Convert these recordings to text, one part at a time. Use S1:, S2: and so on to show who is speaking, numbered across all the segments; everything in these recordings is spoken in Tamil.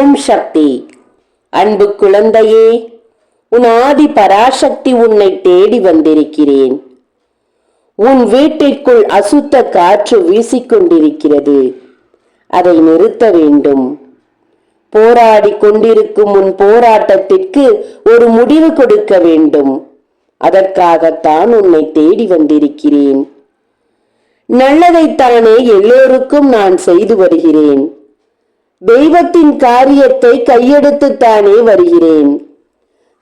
S1: ஓம் சக்தி. அன்பு குழந்தையே, உன் ஆதி பராசக்தி உன்னை தேடி வந்திருக்கிறேன். உன் வீட்டிற்குள் அசுத்த காற்று வீசிக்கொண்டிருக்கிறது. அதை நிறுத்த வேண்டும். போராடி கொண்டிருக்கும் உன் போராட்டத்திற்கு ஒரு முடிவு கொடுக்க வேண்டும். அதற்காகத்தான் உன்னை தேடி வந்திருக்கிறேன். நல்லதைத்தானே எல்லோருக்கும் நான் செய்து வருகிறேன். தெய்வத்தின் காரியத்தை கையெடுத்துத்தானே வருகிறேன்.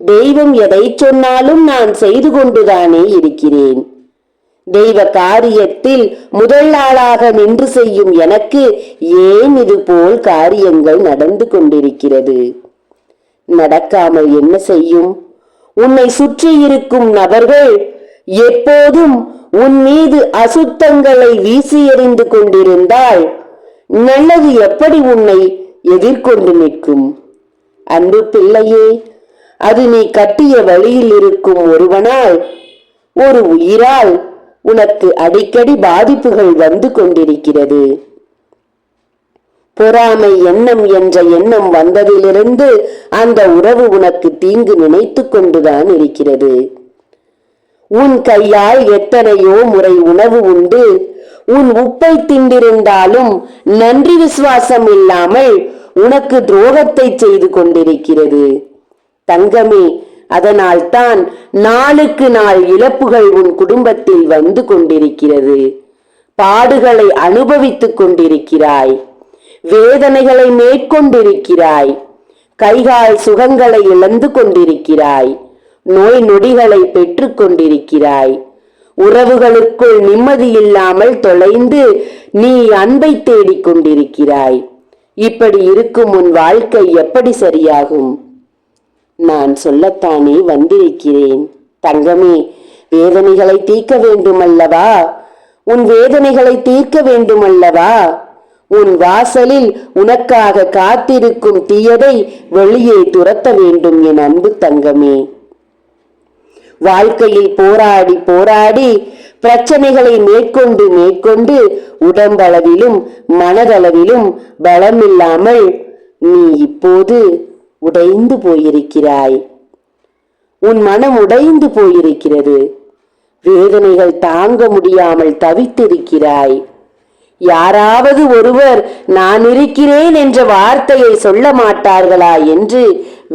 S1: தெய்வம் எதை சொன்னாலும் நான் செய்து கொண்டுதானே இருக்கிறேன். தெய்வ காரியத்தில் முதல் ஆளாக நின்று செய்யும் எனக்கு ஏன் இது போல் காரியங்கள் நடந்து கொண்டிருக்கிறது? நடக்காமல் என்ன செய்யும்? உன்னை சுற்றி இருக்கும் நபர்கள் எப்போதும் உன் மீது அசுத்தங்களை வீசி எறிந்து கொண்டிருந்தால் நல்லது எப்படி உன்னை எதிர்கொண்டு நிற்கும்? அன்பு பிள்ளையே, அது நீ கட்டிய வழியில் இருக்கும் ஒருவனால், ஒரு உயிரால் உனக்கு அடிக்கடி பாதிப்புகள் வந்து கொண்டிருக்கிறது. பொறாமை எண்ணம் என்ற எண்ணம் வந்ததிலிருந்து அந்த உறவு உனக்கு தீங்கு நினைத்து கொண்டுதான் இருக்கிறது. உன் கையால் எத்தனையோ முறை உணவு உண்டு உன் உப்பை திண்டிருந்தாலும் நன்றி விசுவாசம் இல்லாமல் உனக்கு துரோகத்தை செய்து கொண்டிருக்கிறது. தங்கமே, அதனால் தான் நாளுக்கு நாள் இழப்புகள் உன் குடும்பத்தில் வந்து கொண்டிருக்கிறது. பாடுகளை அனுபவித்துக் கொண்டிருக்கிறாய். வேதனைகளை மேற்கொண்டிருக்கிறாய். கைகால் சுகங்களை இழந்து கொண்டிருக்கிறாய். நோய் நொடிகளை பெற்றுக் கொண்டிருக்கிறாய். உறவுகளுக்குள் நிம்மதி இல்லாமல் தொலைந்து நீ அன்பை தேடிக் கொண்டிருக்கிறாய். இப்படி இருக்கும் உன் வாழ்க்கை எப்படி சரியாகும்? நான் சொல்லத்தானே வந்திருக்கிறேன். தங்கமே, வேதனைகளை தீர்க்க வேண்டுமல்லவா? உன் வேதனைகளை தீர்க்க வேண்டுமல்லவா? உன் வாசலில் உனக்காக காத்திருக்கும் தீயதை வெளியே துரத்த வேண்டும் என் அன்பு தங்கமே. வாழ்க்கையில் போராடி போராடி பிரச்சனைகளை மேற்கொண்டு உடம்பளவிலும் மனதளவிலும் பலமில்லாமல் நீ இப்போது உடைந்து போயிருக்கிறாய். உன் மனம் உடைந்து போயிருக்கிறது. வேதனைகள் தாங்க முடியாமல் தவித்திருக்கிறாய். யாராவது ஒருவர் நான் இருக்கிறேன் என்ற வார்த்தையை சொல்ல மாட்டார்களா என்று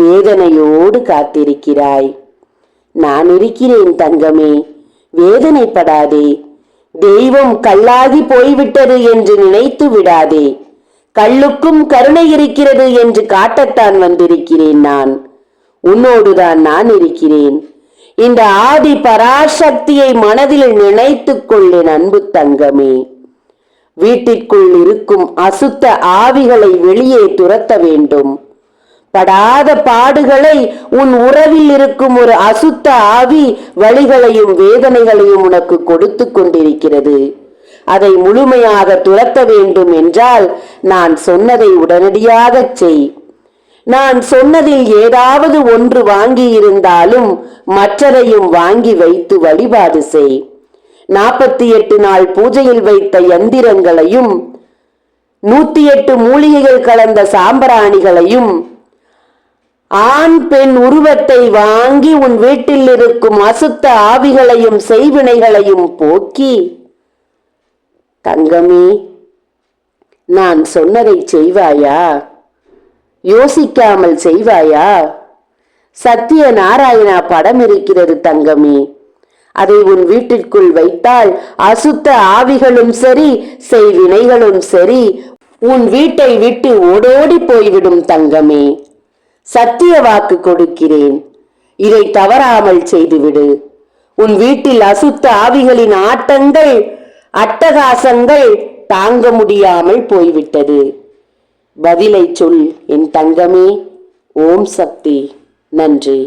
S1: வேதனையோடு காத்திருக்கிறாய். நான் இருக்கிறேன் தங்கமே, வேதனைப்படாதே. தெய்வம் கல்லாகி போய்விட்டது என்று நினைத்து விடாதே. கல்லுக்கும் கருணை இருக்கிறது என்று காட்டத்தான் வந்திருக்கிறேன். நான் உன்னோடுதான் நான் இருக்கிறேன். இந்த ஆதி பராசக்தியை மனதில் நினைத்துக் கொள்ளேன் அன்பு தங்கமே. வீட்டிற்குள் இருக்கும் அசுத்த ஆவிகளை வெளியே துரத்த வேண்டும். படாத பாடுகளை உன் உறவில் இருக்கும் ஒரு அசுத்த ஆவி வலிகளையும் வேதனைகளையும் உனக்கு கொடுத்து கொண்டிருக்கிறது. அதை முழுமையாக துரத்த வேண்டும் என்றால் நான் சொன்னதை உடனடியாக செய். நான் சொன்னதில் ஏதாவது ஒன்று வாங்கி இருந்தாலும் மற்றதையும் வாங்கி வைத்து வழிபாடு செய். 48 நாள் பூஜையில் வைத்த யந்திரங்களையும் 108 மூலிகைகள் கலந்த சாம்பிராணிகளையும் ஆண் பெண் உருவத்தை வாங்கி உன் வீட்டில் இருக்கும் அசுத்த ஆவிகளையும் செய்வினைகளையும் போக்கி, தங்கமே, நான் சொன்னதை செய்வாயா? யோசிக்காமல் செய்வாயா? சத்திய நாராயணா படம் இருக்கிறது தங்கமே. அதை உன் வீட்டிற்குள் வைத்தால் அசுத்த ஆவிகளும் சரி செய்வினைகளும் சரி உன் வீட்டை விட்டு ஓடோடி போய்விடும் தங்கமே. சத்திய வாக்கு கொடுக்கிறேன். இதை தவறாமல் செய்துவிடு. உன் வீட்டில் அசுத்த ஆவிகளின் ஆட்டங்கள் அட்டகாசங்கள் தாங்க முடியாமல் போய்விட்டது. பதிலை சொல் என் தங்கமே. ஓம் சக்தி. நன்றி.